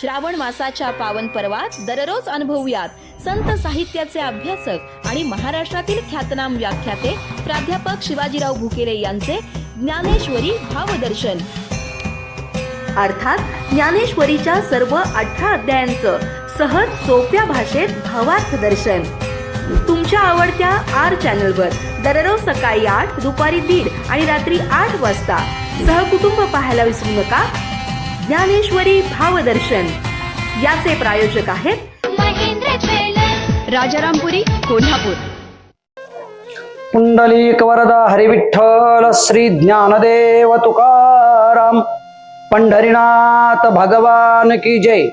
श्रावण मासाच्या पावन पर्वात दररोज अनुभवूयात संत साहित्याचे अभ्यासक आणि महाराष्ट्रातील ख्यातनाम व्याख्याते प्राध्यापक शिवाजीराव भुकेले यांचे ज्ञानेश्वरी भावदर्शन, अर्थात ज्ञानेश्वरीच्या सर्व 18 अध्यायांचं सहज सोप्या भाषेत भावार्थ दर्शन तुमच्या आवडत्या आर चॅनलवर दररोज सकाळी 8, दुपारी 1:30 आणि रात्री 8 वाजता सहकुटुंब पाहायला विसरू नका. ज्ञानेश्वरी भावदर्शन याचे प्रायोजक आहेत महेंद्र ज्वेलर्स, राजारामपुरी, कोल्हापूर. पुंडलिक वरदा हरिविठ्ठल श्री ज्ञानदेव तुकाराम. पंढरीनाथ भगवान की जय.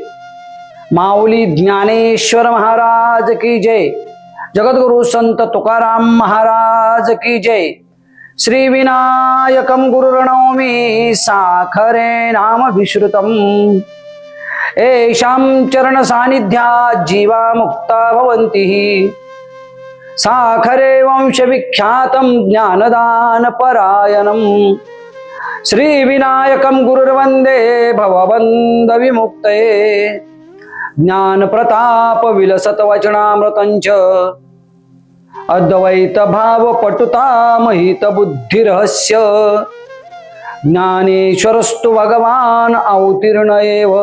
माऊली ज्ञानेश्वर महाराज की जय. जगद्गुरु संत तुकाराम महाराज की जय. श्री विनायकं गुरुर्नौमि साखरे नाम विश्रुतम्. येषां चरण सानिध्यात् जीवा मुक्ता भवन्ति. साखरे वंश विख्यातं ज्ञानदान परायणम्. श्री विनायकं गुरुर्वन्दे भवबन्ध विमुक्तये. ज्ञान प्रताप विलसत वचनामृतंच. अद्वैत भाव पटुता महित बुद्धि रहस्य. ज्ञानेश्वरस्तु भगवान अवतीर्ण एव.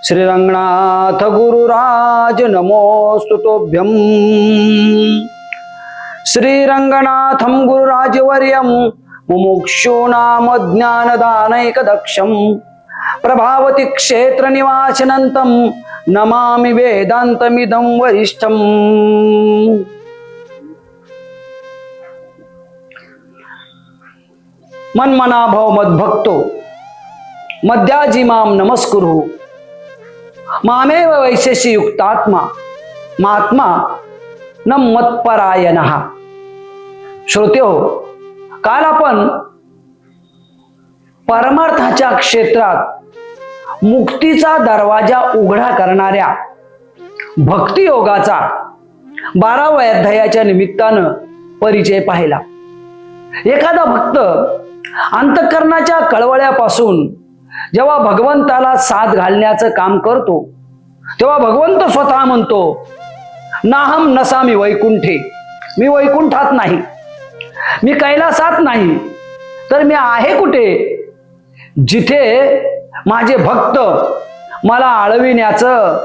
श्रीरंगनाथ गुरुराज नमोस्तु तोभ्यं. श्रीरंगनाथं गुरुराजवर्यं मुमुक्षूणाम ज्ञानदानैकदक्षं. प्रभावती क्षेत्र निवासिनंतं नमामि वेदांतमिदं वरिष्ठम्. मन्मना भव मद्भक्तो मध्याजी मां नमस्कुरु. मामेव वैशेषि युक्तात्मा महात्मा न मत्परायणः. श्रोत्यो, काल आपण परमार्थाच्या क्षेत्रात मुक्तीचा दरवाजा उघडा करणाऱ्या भक्ती योगाचा 12व्या अध्यायाच्या निमित्तानं परिचय पाहिला. एखादा भक्त अंतःकरणाच्या कळवळ्यापासून जेव्हा भगवंताला साथ घालण्याचं काम करतो तेव्हा भगवंत स्वतः म्हणतो, नाहम नसामी वैकुंठे. मी वैकुंठात नाही, मी कैलासात नाही, तर मी आहे कुठे? जिथे माझे भक्त मला आळविण्याचं,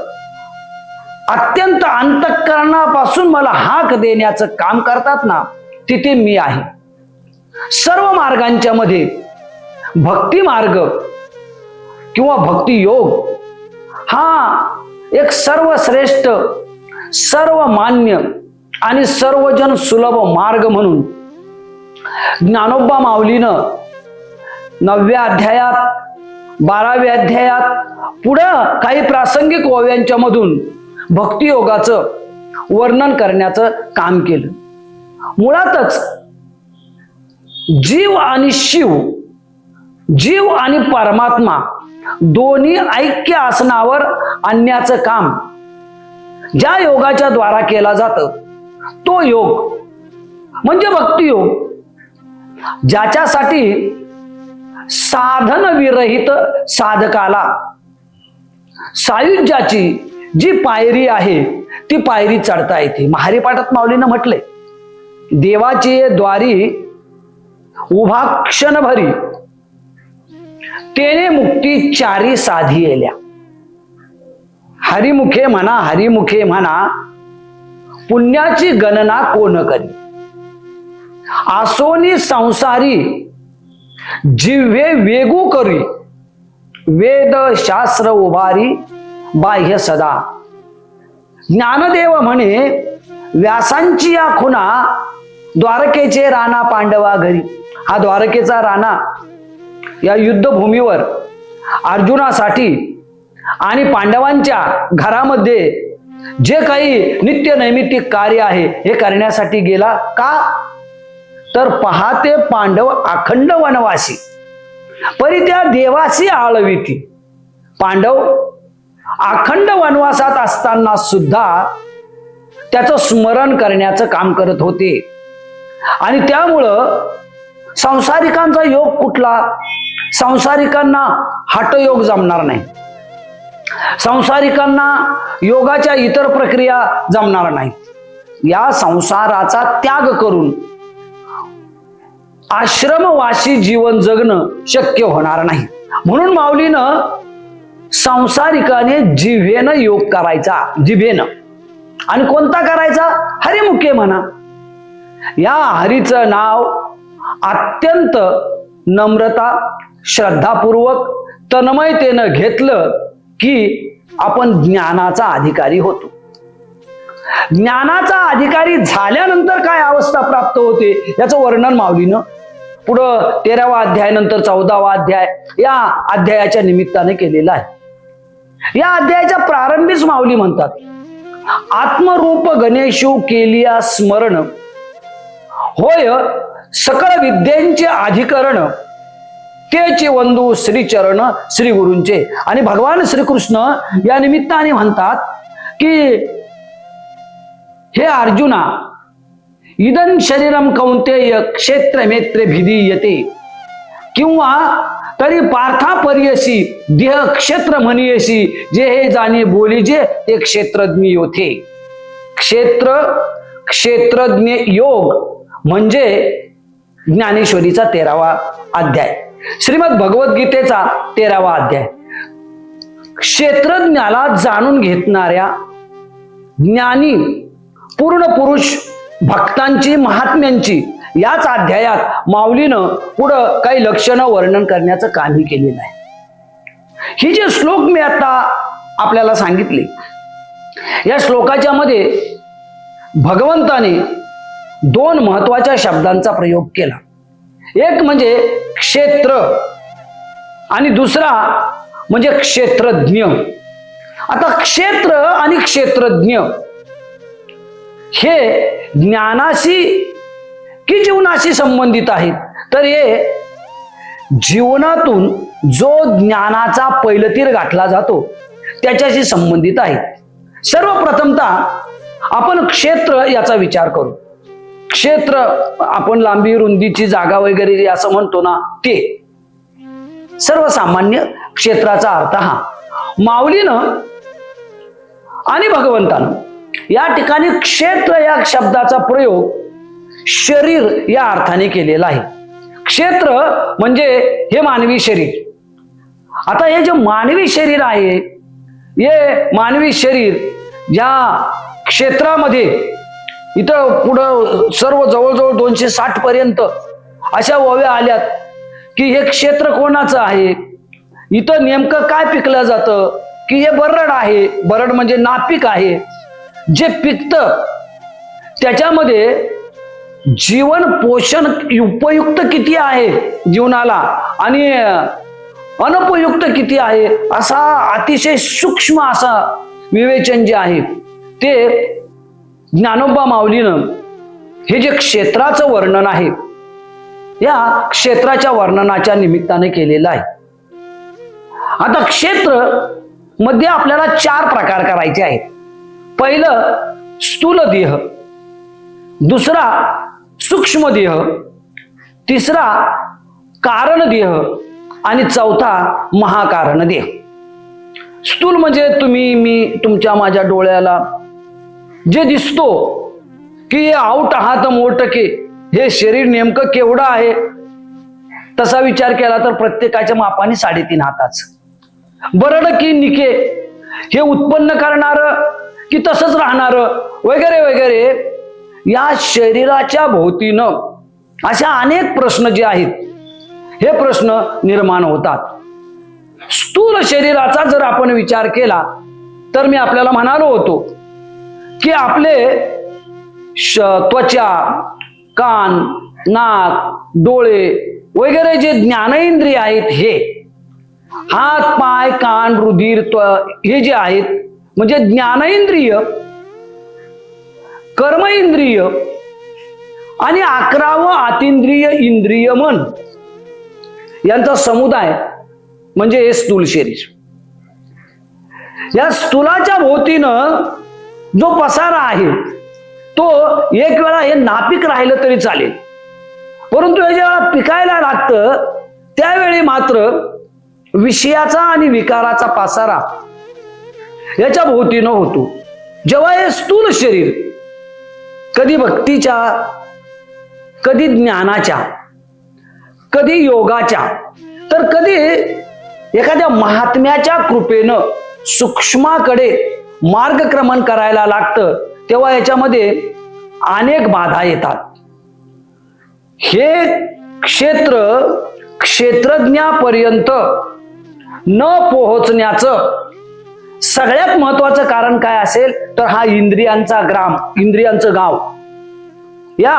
अत्यंत अंतःकरणापासून मला हाक देण्याचं काम करतात ना, तिथे मी आहे. सर्व मार्गांच्या मध्ये भक्ती मार्ग किंवा भक्ती योग हा एक सर्वश्रेष्ठ, सर्वमान्य आणि सर्वजन सुलभ मार्ग म्हणून ज्ञानोबा माऊलीनं 9व्या अध्यायात, 12व्या अध्यायात पुढं काही प्रासंगिक ओव्यांच्या मधून भक्ती योगाचं वर्णन करण्याचं काम केलं. मुळातच जीव आणि शिव, जीव आणि परमात्मा दोन्ही ऐक्य आसनावर आणण्याचं काम ज्या योगाच्या द्वारा केला जातं तो योग म्हणजे भक्ती योग. ज्याच्यासाठी साधन विरहित साधकाला सायुज्याची जी पायरी आहे ती पायरी चढता येते. महारी पाठात माऊलीनं म्हटले, देवाची द्वारी उभा क्षण भरी, तेने मुक्ती चारी साधी येल्या. हरिमुखे म्हणा, हरिमुखे म्हणा, पुण्याची गणना कोण करी. आसोनी संसारी जिव्हे वेगू करी. वेद शास्त्र उभारी बाह्य सदा. ज्ञानदेव म्हणे, व्यासांची या खुना द्वारकेचे राणा पांडवा घरी. हा द्वारकेचा राणा या युद्धभूमीवर अर्जुनासाठी आणि पांडवांच्या घरामध्ये जे काही नित्य नैमित्तिक कार्य आहे हे करण्यासाठी गेला. का? तर पहाते पांडव अखंड वनवासी, परी त्या देवासी आळविती. पांडव अखंड वनवासात असताना सुद्धा त्याचं स्मरण करण्याचं काम करत होते. आणि त्यामुळं संसारिकांचा योग कुठला? संसारिकांना हठयोग जमणार नाही. संसारिकांना योगाच्या इतर प्रक्रिया जमणार नाहीत. या संसाराचा त्याग करून आश्रमवासी जीवन जगणं शक्य होणार नाही. म्हणून माऊलीनं संसारिकाने जिभेनं योग करायचा, जिभेनं. आणि कोणता करायचा? हरिमुखे म्हणा. या हरीचं नाव अत्यंत नम्रता, श्रद्धापूर्वक, तन्मयतेनं घेतलं की आपण ज्ञानाचा अधिकारी होतो. ज्ञानाचा अधिकारी झाल्यानंतर काय अवस्था प्राप्त होते याचं वर्णन माऊलीनं पुढं 13वा अध्याय नंतर 14वा अध्याय या अध्यायाच्या निमित्ताने केलेला आहे. या अध्यायाच्या प्रारंभीच माऊली म्हणतात, आत्मरूप गणेशू केलिया स्मरण होय सकळ विद्यांचे अधिकरण तेचे वंदू श्रीचरण श्री गुरूंचे. आणि भगवान श्रीकृष्ण या निमित्ताने म्हणतात की हे अर्जुना, इदं शरीरम कौंतेय क्षेत्रमेत्रे भिदीयते किंवा तरी पार्थापर्यसी देह क्षेत्र म्हणीयसी जे हे जाणे बोलीजे ते क्षेत्रज्ञ योथे. क्षेत्रज्ञ योग म्हणजे ज्ञानेश्वरीचा 13वा अध्याय, श्रीमद भगवद्गीतेचा 13वा अध्याय. क्षेत्रज्ञाला जाणून घेणाऱ्या ज्ञानी पूर्ण पुरुष भक्तांची, महात्म्यांची याच अध्यायात माऊलीनं पुढं काही लक्षणं वर्णन करण्याचं कामही केलेलं आहे. ही जे श्लोक मी आता आपल्याला सांगितले, या श्लोकाच्या मध्ये भगवंताने 2 महत्वाच्या शब्दांचा प्रयोग केला. एक म्हणजे क्षेत्र आणि दुसरा म्हणजे क्षेत्रज्ञ. आता क्षेत्र आणि क्षेत्रज्ञ हे ज्ञानाशी की जीवनाशी संबंधित आहेत. तर हे जीवनातून जो ज्ञानाचा पैलतीर गाठला जातो त्याच्याशी संबंधित आहे. सर्वप्रथमतः आपण क्षेत्र याचा विचार करू. क्षेत्र आपण लांबी रुंदीची जागा वगैरे असं म्हणतो ना, ते सर्वसामान्य क्षेत्राचा अर्थ हा. माऊलीनं आणि भगवंतानं या ठिकाणी क्षेत्र या शब्दाचा प्रयोग शरीर या अर्थाने केलेला आहे. क्षेत्र म्हणजे हे मानवी शरीर. आता हे जे मानवी शरीर आहे, हे मानवी शरीर ज्या क्षेत्रामध्ये इथं पुढं सर्व जवळजवळ 260 पर्यंत अशा ओव्या आल्यात की हे क्षेत्र कोणाचं आहे, इथं नेमकं काय पिकलं जातं की हे बरड आहे. बरड म्हणजे नापीक आहे. जे पिकतं त्याच्यामध्ये जीवन पोषण उपयुक्त किती आहे जीवनाला आणि अनुपयुक्त किती आहे असा अतिशय सूक्ष्म असा विवेचन जे आहे ते ज्ञानोबा माऊलीनं हे जे क्षेत्राचं वर्णन आहे या क्षेत्राच्या वर्णनाच्या निमित्ताने केलेलं आहे. आता क्षेत्र मध्ये आपल्याला 4 प्रकार करायचे आहेत. पहिलं स्थूल देह, दुसरा सूक्ष्म देह, तिसरा कारण देह आणि चौथा महाकारण देह. स्थूल म्हणजे तुम्ही, मी, तुमच्या, माझ्या डोळ्याला जे दिसतो की हे आऊट आहात मोठके, हे शरीर नेमकं केवढं आहे तसा विचार केला तर प्रत्येकाच्या मापाने 3.5 हाताचं. बरड की निके, हे उत्पन्न करणार की तसंच राहणार वगैरे वगैरे या शरीराच्या भोवतीनं अशा अनेक प्रश्न जे आहेत हे प्रश्न निर्माण होतात. स्थूल शरीराचा जर आपण विचार केला तर मी आपल्याला म्हणालो होतो की आपले त्वचा, कान, नाक, डोळे वगैरे जे ज्ञानेंद्रिय आहेत, हे हात, पाय, कान, रुधिर, हे जे आहेत म्हणजे ज्ञानेंद्रिय, कर्मेंद्रिय आणि 11वं आतींद्रिय इंद्रिय मन यांचा समुदाय म्हणजे हे स्थूल शरीर. या स्थूलाच्या भोवतीनं जो पसारा आहे तो एक वेळा हे नापीक राहिलं तरी चालेल, परंतु हे जेव्हा पिकायला लागतं त्यावेळी मात्र विषयाचा आणि विकाराचा पसारा याच्या भोवती न होतो, जेव्हा हे स्थूल शरीर कधी भक्तीच्या, कधी ज्ञानाच्या, कधी योगाच्या, तर कधी एखाद्या महात्म्याच्या कृपेनं सूक्ष्माकडे मार्गक्रमण करायला लागतं, तेव्हा याच्यामध्ये अनेक बाधा येतात. हे क्षेत्र क्षेत्रज्ञापर्यंत न पोहोचण्याचं सगळ्यात महत्वाचं कारण काय असेल तर हा इंद्रियांचं गाव. या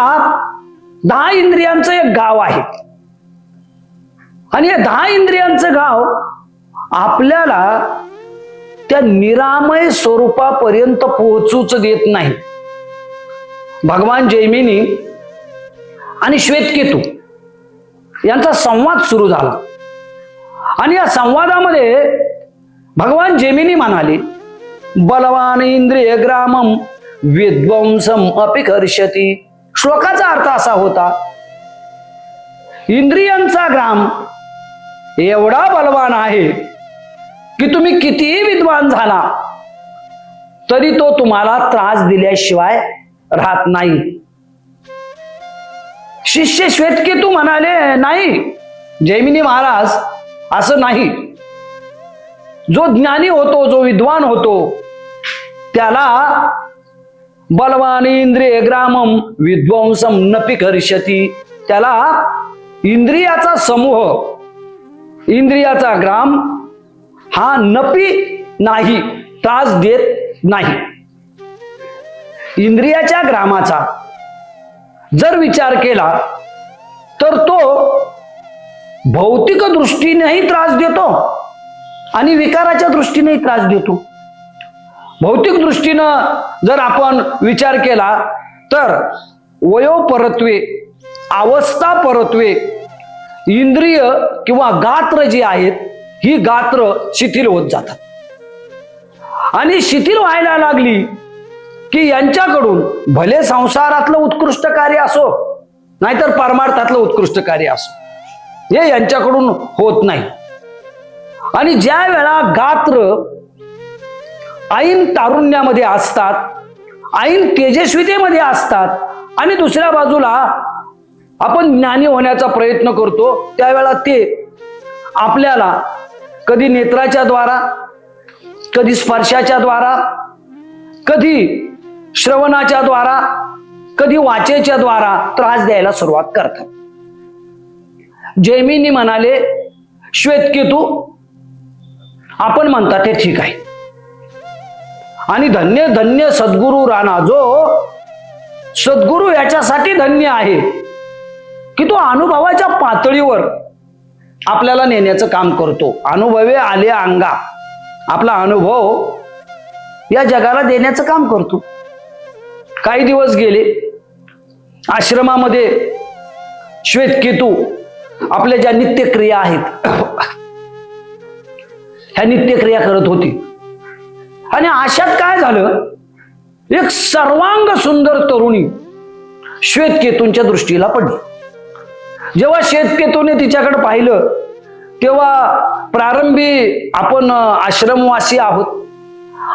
10 इंद्रियांचं एक गाव आहे आणि हे 10 इंद्रियांचं गाव आपल्याला त्या निरामय स्वरूपापर्यंत पोहोचूच देत नाही. भगवान जैमिनी आणि श्वेतकेतू यांचा संवाद सुरू झाला आणि या संवादामध्ये भगवान जैमिनी म्हणाले, बलवान इंद्रिय ग्रामम विध्वंसम अपिकर्षति. श्लोकाचा अर्थ असा होता, इंद्रियांचा ग्राम एवढा बलवान आहे की तुम्ही कितीही विद्वान झाला तरी तो तुम्हाला त्रास दिल्याशिवाय राहत नाही. शिष्य श्वेतकेतू म्हणाले, नाही जैमिनी महाराज, असं नाही. जो ज्ञानी होतो, जो विद्वान होतो, त्याला बलवान इंद्रिय ग्रामम विध्वंसम नपि कर्षति. त्याला इंद्रियाचा समूह, इंद्रियाचा ग्राम हा नपी नाही, त्रास देत नाही. इंद्रियाच्या ग्रामाचा जर विचार केला तर तो भौतिक दृष्टीनेही त्रास देतो आणि विकाराच्या दृष्टीनेही त्रास देतो. भौतिक दृष्टीनं जर आपण विचार केला तर वयोपरत्वे, अवस्था परत्वे, इंद्रिय किंवा गात्र जी आहेत, ही गात्र शिथिल होत जातात आणि शिथिल व्हायला लागली की यांच्याकडून भले संसारातलं उत्कृष्ट कार्य असो नाहीतर परमार्थातलं उत्कृष्ट कार्य असो, हे यांच्याकडून होत नाही. आणि ज्या वेळा गात्र ऐन तारुण्यामध्ये असतात, ऐन तेजस्वितेमध्ये असतात आणि दुसऱ्या बाजूला आपण ज्ञानी होण्याचा प्रयत्न करतो, त्यावेळा ते आपल्याला कधी नेत्राच्या द्वारा, कधी स्पर्शाच्या द्वारा, कधी श्रवणाच्या द्वारा, कधी वाचेच्या द्वारा त्रास द्यायला सुरुवात करतात. जैमिनी म्हणाले, श्वेतकेतू आपण म्हणता ते ठीक आहे आणि धन्य धन्य सद्गुरु राणा, जो सद्गुरु याच्यासाठी धन्य आहे की तो अनुभवाच्या पातळीवर आपल्याला नेण्याचं काम करतो. अनुभवे आले अंगा, आपला अनुभव या जगाला देण्याचं काम करतो. काही दिवस गेले, आश्रमामध्ये श्वेतकेतू आपल्या ज्या नित्यक्रिया आहेत ह्या नित्यक्रिया करत होती आणि अशात काय झालं, एक सर्वांग सुंदर तरुणी श्वेतकेतूंच्या दृष्टीला पडली. जेव्हा श्वेतकेतूने तिच्याकडे पाहिलं तेव्हा प्रारंभी आपण आश्रमवासी आहोत,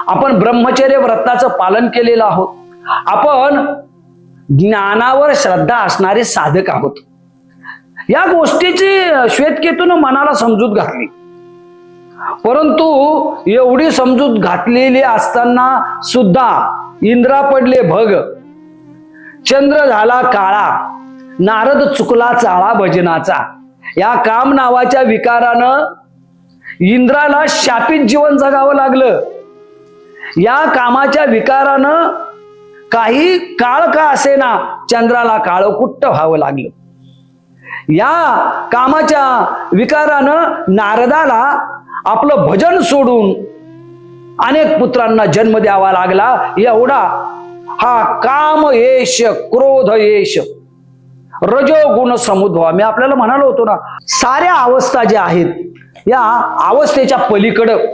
आपण ब्रह्मचर्य व्रताचं पालन केलेलं आहोत, आपण ज्ञानावर श्रद्धा असणारे साधक आहोत. या गोष्टीची श्वेतकेतूनं मनाला समजूत घातली, परंतु एवढी समजूत घातलेली असताना सुद्धा इंद्रा पडले भग, चंद्र झाला काळा, नारद चुकला चाळा भजनाचा. या काम नावाच्या विकारानं इंद्राला शापित जीवन जगावं लागलं. या कामाच्या विकारानं काही काळ का असेना चंद्राला काळकुट्ट व्हावं लागलं. या कामाच्या विकारानं नारदाला आपलं भजन सोडून अनेक पुत्रांना जन्म द्यावा लागला. एवढा हा काम येश, क्रोध येश, रजोगुण समुद्भव. मी आपल्याला म्हणालो होतो ना, साऱ्या अवस्था ज्या आहेत या अवस्थेच्या पलीकडं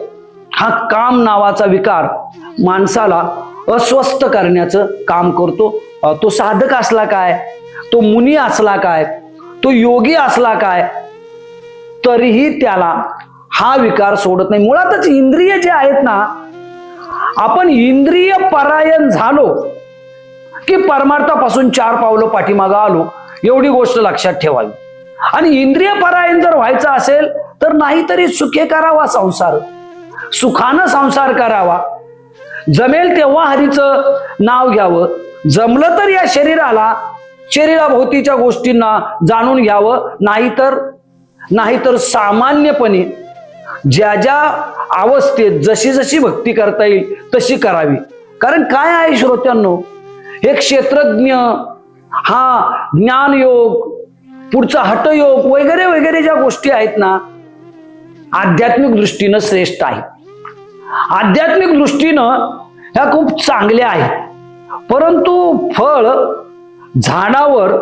हा काम नावाचा विकार माणसाला अस्वस्थ करण्याचं काम करतो. तो साधक असला काय, तो मुनी असला काय, तो योगी असला काय, तरीही त्याला हा विकार सोडत नाही. मुळातच इंद्रिय जे आहेत ना, आपण इंद्रिय परायण झालो की परमार्थापासून 4 पावलं पाठीमागं आलो, एवढी गोष्ट लक्षात ठेवावी. आणि इंद्रिय परायण जर व्हायचं असेल तर नाहीतरी सुखे करावा संसार, सुखानं संसार करावा. जमेल तेव्हा हरीचं नाव घ्यावं, जमलं तर या शरीराभोवतीच्या गोष्टींना जाणून घ्यावं, नाहीतर सामान्यपणे ज्या ज्या अवस्थेत जशी जशी भक्ती करता येईल तशी करावी. कारण काय आहे श्रोत्यांनो, हे क्षेत्रज्ञ, हा ज्ञानयोग, पुढचा हठयोग वगैरे वगैरे ज्या गोष्टी आहेत ना, आध्यात्मिक दृष्टीनं श्रेष्ठ आहे. आध्यात्मिक दृष्टीनं ह्या खूप चांगल्या आहेत. परंतु फळ झाडावर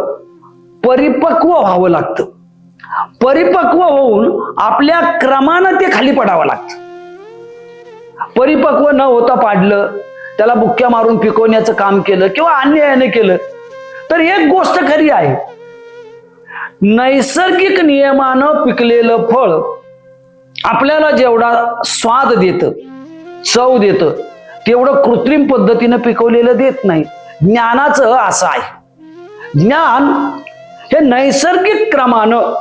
परिपक्व व्हावं लागतं. परिपक्व होऊन आपल्या क्रमानं ते खाली पडावं लागतं. परिपक्व न होता पाडलं, त्याला बुक्क्या मारून पिकवण्याचं काम केलं किंवा अन्यायाने केलं तर एक गोष्ट खरी आहे, नैसर्गिक नियमानं पिकलेलं फळ आपल्याला जेवढा स्वाद देतं, चव देतं, तेवढं कृत्रिम पद्धतीनं पिकवलेलं देत नाही. ज्ञानाचं असं आहे, ज्ञान हे नैसर्गिक क्रमानं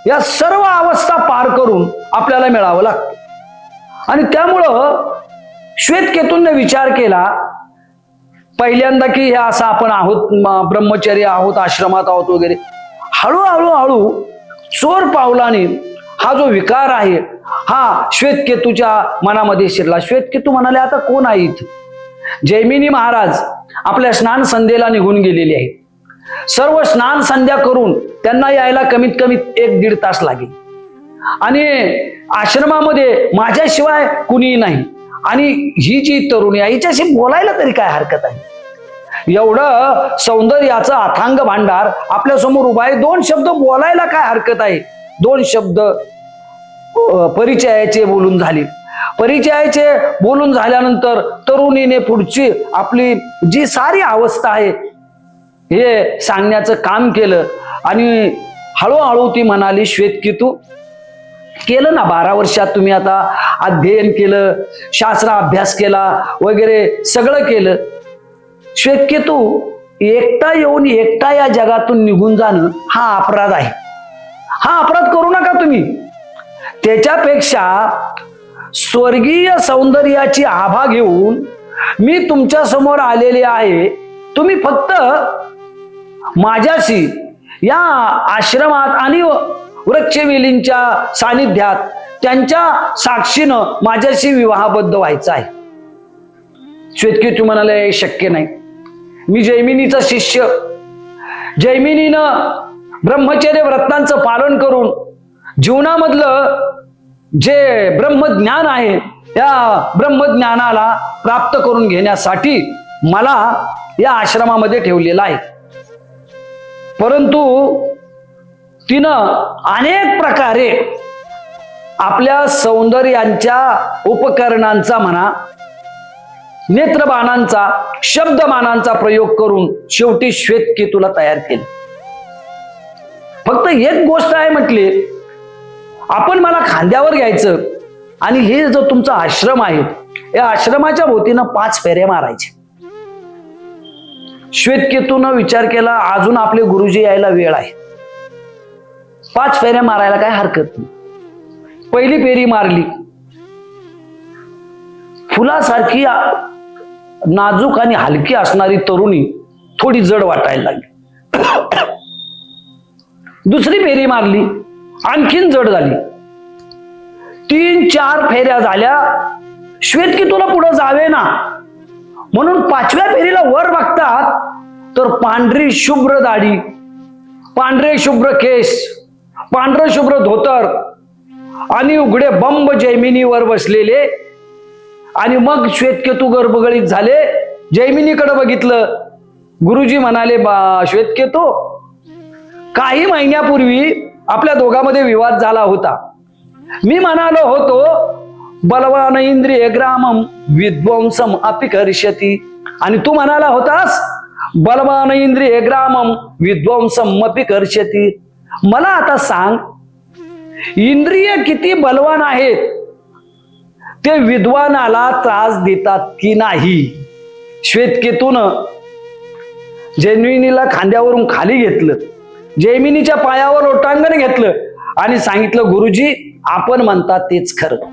या सर्व अवस्था पार करून आपल्याला मिळावं लागतं. आणि त्यामुळं श्वेतकेतूंनी विचार केला पहिल्यांदा की हे असं आपण आहोत, ब्रह्मचर्य आहोत, आश्रमात आहोत वगैरे. हळूहळू चोर पावलाने हा जो विकार आहे हा श्वेतकेतूच्या मनामध्ये शिरला. श्वेतकेतू म्हणाले, आता कोण आहे इथं? जैमिनी महाराज आपल्या स्नान संध्येला निघून गेलेले आहेत. सर्व स्नान संध्या करून त्यांना यायला कमीत कमी 1-1.5 तास लागेल. आणि आश्रमामध्ये माझ्याशिवाय कुणी नाही. आणि ही जी तरुणी आहे हिच्याशी बोलायला तरी काय हरकत आहे? एवढं सौंदर्याचं अथांग भांडार आपल्या समोर उभा आहे, 2 शब्द बोलायला काय हरकत आहे? 2 शब्द परिचयाचे बोलून झाले. परिचयाचे बोलून झाल्यानंतर तरुणीने पुढची आपली जी सारी अवस्था आहे हे सांगण्याचं काम केलं. आणि हळूहळू ती म्हणाली, श्वेतकेतू, केलं ना 12 वर्षात तुम्ही आता अध्ययन केलं, शास्त्र अभ्यास केला वगैरे सगळं केलं. श्वेतकेतू, एकटा येऊन एकटा या जगातून निघून जाणं हा अपराध आहे. हा अपराध करू नका तुम्ही. त्याच्यापेक्षा स्वर्गीय सौंदर्याची आभा घेऊन मी तुमच्या समोर आलेले आहे. तुम्ही फक्त माझ्याशी या आश्रमात आणि वृक्षवेलींच्या सानिध्यात त्यांच्या साक्षीनं माझ्याशी विवाहबद्ध व्हायचं आहे. श्वेतकेतू म्हणाले, शक्य नाही. मी जैमिनीचा शिष्य. जैमिनीनं ब्रह्मचर्य व्रतांचं पालन करून जीवनामधलं जे ब्रह्मज्ञान आहे या ब्रह्मज्ञानाला प्राप्त करून घेण्यासाठी मला या आश्रमामध्ये ठेवलेला आहे. परंतु तिनं अनेक प्रकारे आपल्या सौंदर्यांच्या उपकरणांचा म्हणा, नेत्रबाणांचा, शब्दबाणांचा प्रयोग करून शेवटी श्वेतकेतूला तयार केलं. फक्त एक गोष्ट आहे म्हटली, आपण मला खांद्यावर घ्यायचं आणि हे जो तुमचा आश्रम आहे या आश्रमाच्या भोवतीनं 5 फेऱ्या मारायचे. श्वेतकेतूनं विचार केला, अजून आपले गुरुजी यायला वेळ आहे, 5 फेऱ्या मारायला काय हरकत नाही. पहिली फेरी मारली, फुलासारखी नाजूक आणि हलकी असणारी तरुणी थोडी जड वाटायला लागली. दुसरी फेरी मारली, आणखीन जड झाली. 3-4 फेऱ्या झाल्या, श्वेतकेतूला पुढे जावे ना म्हणून 5व्या फेरीला वर बघतात तर पांढरी शुभ्र दाढी, पांढरे शुभ्र केस, पांढरं शुभ्र धोतर आणि उघडे बंब जैमिनीवर बसलेले. आणि मग श्वेतकेतू गर्भगळीत झाले. जैमिनीकडे बघितलं. गुरुजी म्हणाले, श्वेतकेतू, काही महिन्यापूर्वी आपल्या दोघांमध्ये विवाद झाला होता. मी म्हणालो होतो, बलवान इंद्रिय ग्रामम विध्वंसम अपि करिष्यति, आणि तू म्हणाला होतास, बलवान इंद्रिय ग्रामम विध्वंसम अपि करिष्यति. मला आता सांग, इंद्रिय किती बलवान आहेत ते विद्वानाला त्रास देतात की नाही. श्वेतकेतूनं जैमिनीला खांद्यावरून खाली घेतलं, जैमिनीच्या पायावर लोटांगण घेतलं आणि सांगितलं, गुरुजी आपण म्हणतात तेच खरं.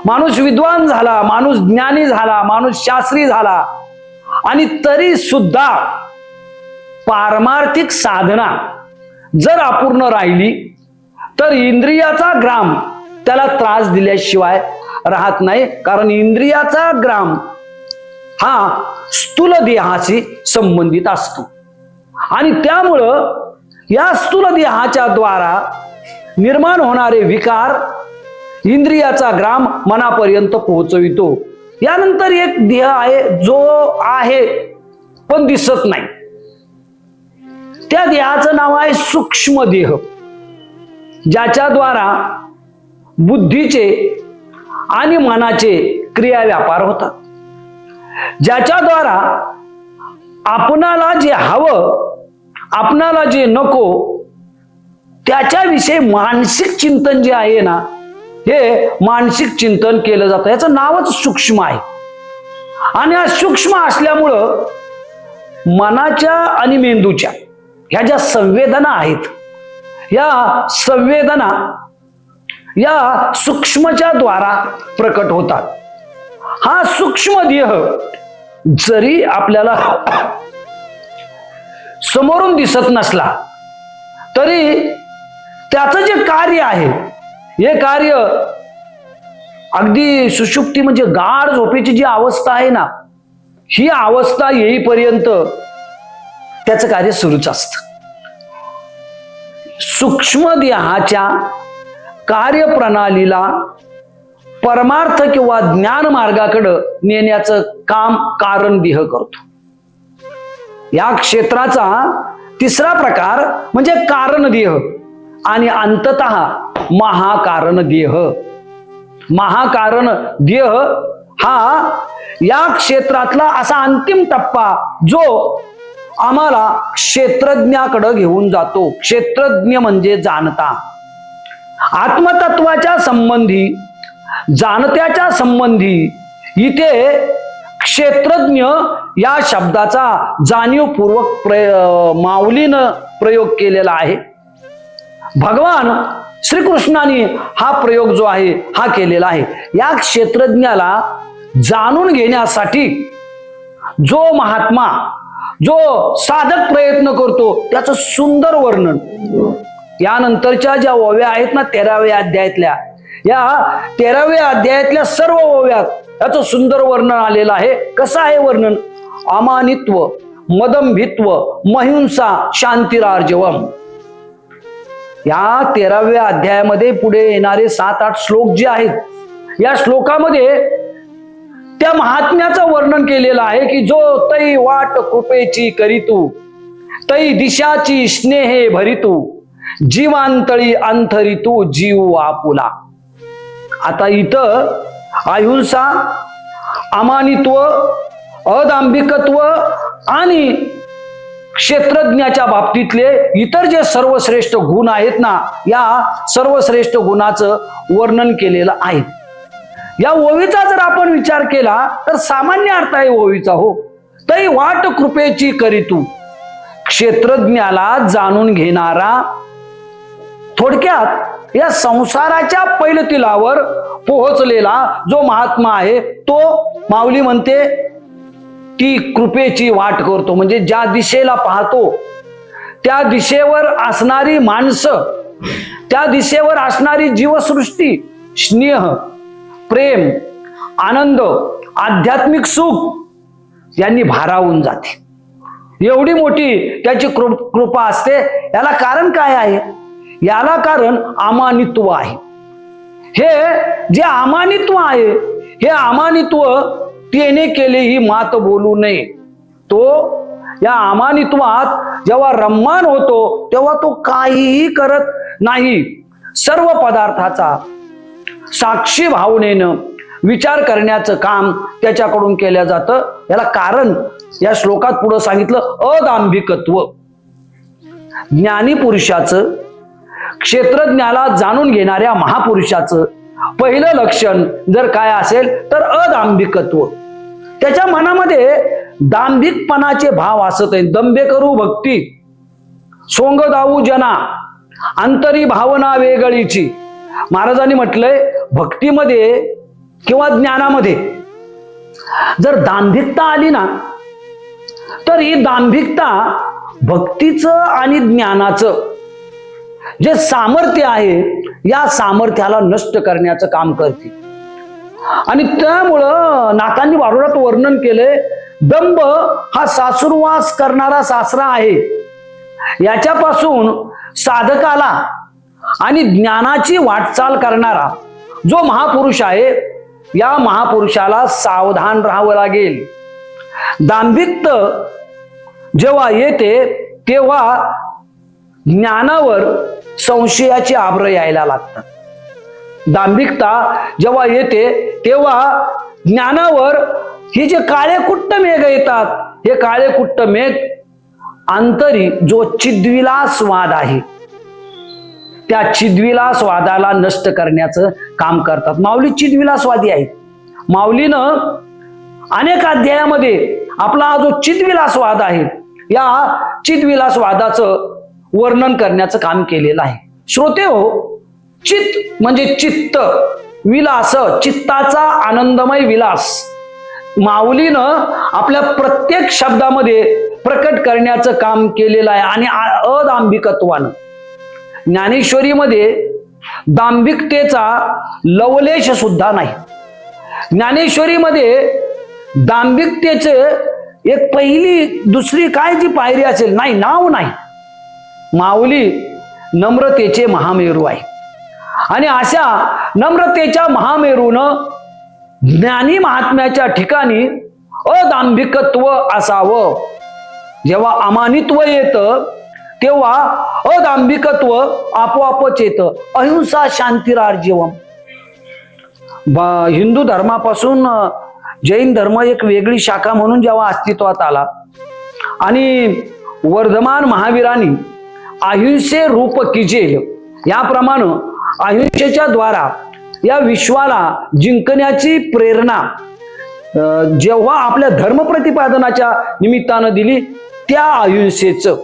माणूस विद्वान झाला, माणूस ज्ञानी झाला, माणूस शास्त्री झाला, आणि तरी सुद्धा पारमार्थिक साधना जर अपूर्ण राहिली तर इंद्रियाचा ग्राम त्याला त्रास दिल्याशिवाय राहत नाही. कारण इंद्रियाचा ग्राम हा स्थूल देहाशी संबंधित असतो आणि त्यामुळं या स्थूल देहाच्या द्वारा निर्माण होणारे विकार इंद्रियाचा ग्राम मनापर्यंत पोहोचवितो. यानंतर एक देह आहे जो आहे पण दिसत नाही. त्या देहाचं नाव आहे सूक्ष्म देह, ज्याच्या द्वारा बुद्धीचे आणि मनाचे क्रिया व्यापार होतात, ज्याच्या द्वारा आपणाला जे हवं, आपणाला जे नको त्याच्याविषयी मानसिक चिंतन जे आहे ना, हे मानसिक चिंतन केलं जातं. याचं नावच सूक्ष्म आहे. आणि हा सूक्ष्म असल्यामुळं मनाच्या आणि मेंदूच्या ह्या ज्या संवेदना आहेत, या संवेदना या सूक्ष्मच्या द्वारा प्रकट होतात. हा सूक्ष्म देह जरी आपल्याला समोरून दिसत नसला तरी त्याचं जे कार्य आहे, हे कार्य अगदी सुषुप्ती म्हणजे गाढ झोपेची जी अवस्था आहे ना, ही अवस्था येईपर्यंत त्याचं कार्य सुरूच असतं. सूक्ष्म देहाच्या कार्यप्रणालीला परमार्थ किंवा ज्ञान मार्गाकडे नेण्याचं काम कारण देह करतो. या क्षेत्राचा तिसरा प्रकार म्हणजे कारण देह आणि अंततः महाकारण देह. महाकारण देह हा या क्षेत्रातला असा अंतिम टप्पा जो आम्हाला क्षेत्रज्ञाकडे घेऊन जातो. क्षेत्रज्ञ म्हणजे जाणता. आत्मतत्वाच्या संबंधी, जाणत्याच्या संबंधी इथे क्षेत्रज्ञ या शब्दाचा जाणीवपूर्वक माऊलीनं प्रयोग केलेला आहे. भगवान श्रीकृष्णाने हा प्रयोग जो आहे हा केलेला आहे. या क्षेत्रज्ञाला जाणून घेण्यासाठी जो महात्मा, जो साधक प्रयत्न करतो त्याचं सुंदर वर्णन यानंतरच्या ज्या ओव्या आहेत ना 13व्या अध्यायातल्या, या 13व्या अध्यायातल्या सर्व ओव्यात याचं सुंदर वर्णन आलेलं आहे. कसं आहे वर्णन? अमानित्व, मदंभित्व, महिंसा, शांतिरार्जवम. या 13व्या अध्यायामध्ये पुढे येणारे 7-8 श्लोक जे आहेत, या श्लोकामध्ये त्या महात्म्याचं वर्णन केलेलं आहे की जो तै वाट कृपेची करीतू, तै दिशाची स्नेहे भरितू, जीवांतळी अंथरितू जीव आपुला. आता इथं अहिंसा, अमानित्व, अदांभिकत्व आणि क्षेत्रज्ञाच्या बाबतीतले इतर जे सर्वश्रेष्ठ गुण आहेत ना, या सर्वश्रेष्ठ गुणाचं वर्णन केलेलं आहे. या ओवीचा जर आपण विचार केला तर सामान्य अर्थ आहे ओवीचा. हो, तै वाट कृपेची करीतू, क्षेत्रज्ञाला जाणून घेणारा, थोडक्यात या संसाराच्या पैलतीलावर पोहोचलेला जो महात्मा आहे तो माऊली म्हणते ती कृपेची वाट करतो. म्हणजे ज्या दिशेला पाहतो त्या दिशेवर असणारी माणसं, त्या दिशेवर असणारी जीवसृष्टी, स्नेह, प्रेम, आनंद, आध्यात्मिक सुख यांनी भारावून जाते. एवढी मोठी त्याची कृपा असते. याला कारण काय आहे? याला कारण अमानित्व आहे. हे जे अमानित्व आहे, हे अमानित्व त्याने केले ही मात बोलू नये. तो या अमानित्वात जेव्हा रम्मान होतो तेव्हा तो काहीही करत नाही. सर्व पदार्थाचा साक्षी भावनेनं विचार करण्याचं काम त्याच्याकडून केलं जातं. याला कारण या श्लोकात पुढे सांगितलं अदांभिकत्व. ज्ञानी पुरुषाचं, क्षेत्रज्ञाला जाणून घेणाऱ्या महापुरुषाचं पहिलं लक्षण जर काय असेल तर अदांभिकत्व. त्याच्या मनामध्ये दांभिकपणाचे भाव असत आहेत. दंभे करू भक्ती, सोंग दाऊ जना, अंतरी भावना वेगळीची. महाराजांनी म्हटलंय भक्तीमध्ये किंवा ज्ञानामध्ये जर दांभिकता आली ना, तर ही दांभिकता भक्तीचं आणि ज्ञानाचं जे सामर्थ्य आहे या सामर्थ्याला नष्ट करण्याचं काम करते. आणि त्यामुळं नाथांनी वारुळात वर्णन केलंय, दंभ हा सासुरवास करणारा सासरा आहे. याच्यापासून साधकाला आणि ज्ञानाची वाटचाल करणारा जो महापुरुष आहे, या महापुरुषाला सावधान राहावं लागेल. दांभिकता जेव्हा येते तेव्हा ज्ञानावर संशयाची आभ्र यायला लागतात. दांभिकता जेव्हा येते तेव्हा ज्ञानावर हे जे काळे कुट्ट मेघ येतात, हे काळे कुट्ट मेघ अंतरी जो चिद्विलासवाद आहे त्या चिद्विलासवादाला नष्ट करण्याचं काम करतात. माऊली चिद्विलासवादी आहेत. माऊलीनं अनेक अध्यायामध्ये आपला हा जो चिद्विलासवाद आहे या चिद्विलासवादाचं वर्णन करण्याचं काम केलेलं आहे. श्रोते हो, चित्त म्हणजे चित्त, विलास चित्ताचा आनंदमय विलास माऊलीनं आपल्या प्रत्येक शब्दामध्ये प्रकट करण्याचं काम केलेलं आहे. आणि अदांभिकत्वानं ज्ञानेश्वरीमध्ये दांभिकतेचा लवलेश सुद्धा नाही. ज्ञानेश्वरीमध्ये दांभिकतेचे एक पहिली दुसरी काय जी पायरी असेल नाही, नाव नाही. माऊली नम्रतेचे महामेरू आहे. आणि अशा नम्रतेच्या महामेरूनं ज्ञानी महात्म्याच्या ठिकाणी अदांभिकत्व असावं. जेव्हा अमानित्व येतं तेव्हा अदांभिकत्व आपोआपच येतं. अहिंसा शांतिरार्जवम. हिंदू धर्मापासून जैन धर्म एक वेगळी शाखा म्हणून जेव्हा अस्तित्वात आला आणि वर्धमान महावीरांनी अहिंसे रूप कीजेल याप्रमाणे अहिंसेच्या द्वारा या विश्वाला जिंकण्याची प्रेरणा जेव्हा आपल्या धर्म प्रतिपादनाच्या निमित्तानं दिली, त्या अहिंसेचं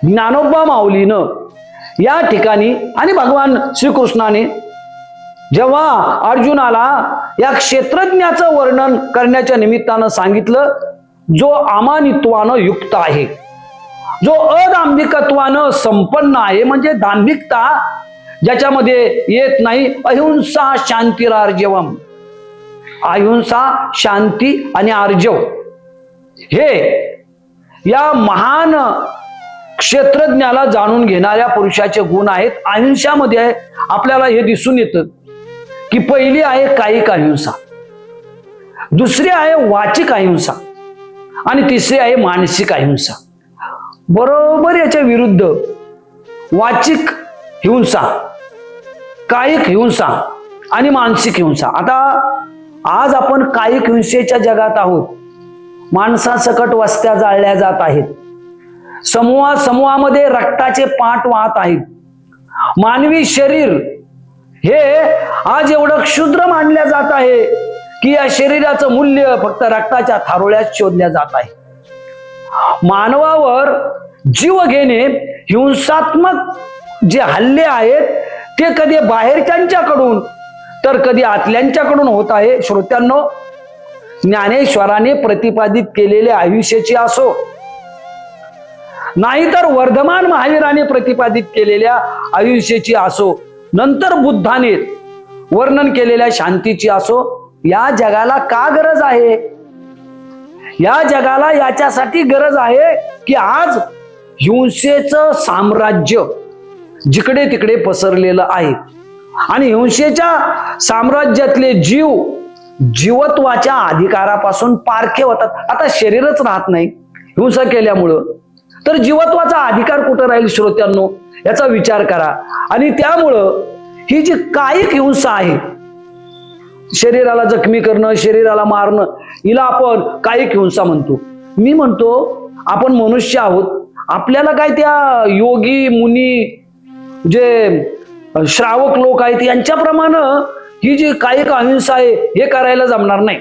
ज्ञानोबा माऊलीनं या ठिकाणी आणि भगवान श्रीकृष्णाने जेव्हा अर्जुनाला या क्षेत्रज्ञाचं वर्णन करण्याच्या निमित्तानं सांगितलं, जो अमानित्वानं युक्त आहे, जो अदांभिकत्वानं संपन्न आहे, म्हणजे दांभिकता ज्याच्यामध्ये येत नाही. अहिंसा शांतिरार्जवम. अहिंसा, शांती आणि आर्जव हे या महान क्षेत्रज्ञाला जाणून घेणाऱ्या पुरुषाचे गुण आहेत. अहिंसामध्ये आपल्याला हे दिसून येतं की पहिली आहे कायिक अहिंसा, दुसरी आहे वाचिक अहिंसा आणि तिसरी आहे मानसिक अहिंसा. बरोबर याच्या विरुद्ध वाचिक हिंसा, कायिक हिंसा आणि मानसिक हिंसा. आता आज आपण कायिक हिंसेच्या जगात आहोत. माणसासकट वस्त्या जाळल्या जात आहेत. समूहामध्ये रक्ताचे पाट वाहत आहेत. मानवी शरीर हे आज एवढं क्षुद्र मानल्या जात आहे की या शरीराचं मूल्य फक्त रक्ताच्या थारोळ्यात शोधल्या जात आहे. मानवावर जीव घेणे हिंसात्मक जे हल्ले आहेत ते कधी बाहेरच्यांच्याकडून तर कधी आतल्यांच्याकडून होत आहे. श्रोत्यांनो, ज्ञानेश्वराने प्रतिपादित केलेले आयुष्याची असो, नाहीतर वर्धमान महावीराने प्रतिपादित केलेल्या आयुष्याची असो, नंतर बुद्धाने वर्णन केलेल्या शांतीची असो, या जगाला का गरज आहे? या जगाला याच्यासाठी गरज आहे की आज हिंसेचं साम्राज्य जिकडे तिकडे पसरलेलं आहे आणि हिंसेच्या साम्राज्यातले जीव जीवत्वाच्या अधिकारापासून पारखे होतात. आता शरीरच राहत नाही हिंसा केल्यामुळं, तर जीवत्वाचा अधिकार कुठं राहील? श्रोत्यांनो, याचा विचार करा. आणि त्यामुळं ही जी कायिक हिंसा आहे, शरीराला जखमी करणं, शरीराला मारणं, हिला आपण कायिक हिंसा म्हणतो. मी म्हणतो आपण मनुष्य आहोत. आपल्याला काय त्या योगी मुनी जे श्रावक लोक आहेत यांच्याप्रमाणे ही जी कायिक अहिंसा आहे हे करायला जमणार नाही.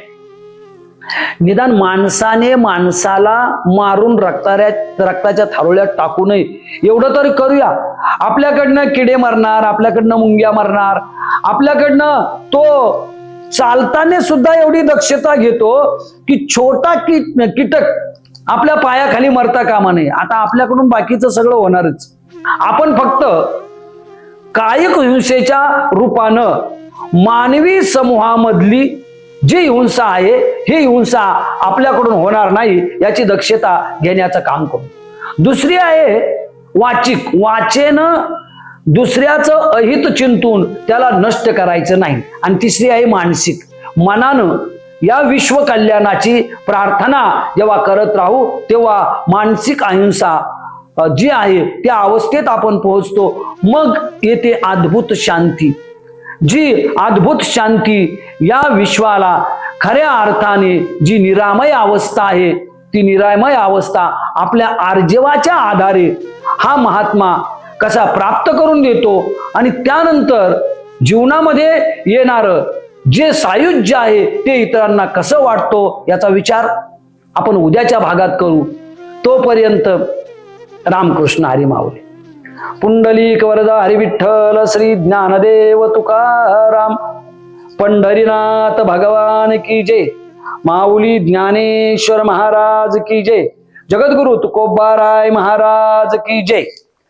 निदान माणसाने माणसाला मारून रक्ताच्या थारोळ्यात टाकू नये एवढं तरी करूया. आपल्याकडनं किडे मरणार, आपल्याकडनं मुंग्या मरणार, आपल्याकडनं तो चालताना सुद्धा एवढी दक्षता घेतो की छोटा कीटक आपल्या पायाखाली मरता कामा नये. आता आपल्याकडून बाकीचं सगळं होणारच. आपण फक्त कायिक हिंसेच्या रूपानं मानवी समूहामधली जी हिंसा आहे ही हिंसा आपल्याकडून होणार नाही याची दक्षता घेण्याचं काम करू. दुसरी आहे वाचिक, वाचेनं दुसऱ्याचं अहित चिंतून त्याला नष्ट करायचं नाही. आणि तिसरी आहे मानसिक, मनानं या विश्व कल्याणाची प्रार्थना जेव्हा करत राहू तेव्हा मानसिक अहिंसा जी आहे त्या अवस्थेत आपण पोहोचतो. मग येते अद्भुत शांती. जी अद्भुत शांती या विश्वाला खऱ्या अर्थाने जी निरामय अवस्था आहे ती निरामय अवस्था आपल्या आर्जवाच्या आधारे हा महात्मा कसा प्राप्त करून देतो आणि त्यानंतर जीवनामध्ये येणारं जे सायुज्य आहे ते इतरांना कसं वाटतो याचा विचार आपण उद्याच्या भागात करू. तोपर्यंत रामकृष्ण हरी माऊली. पुंडलिक वरदा हरी विठ्ठल श्री ज्ञानदेव तुकाराम. पंढरीनाथ भगवान की जय. माऊली ज्ञानेश्वर महाराज की जय. जगद्गुरु तुकोबाराय महाराज की जय.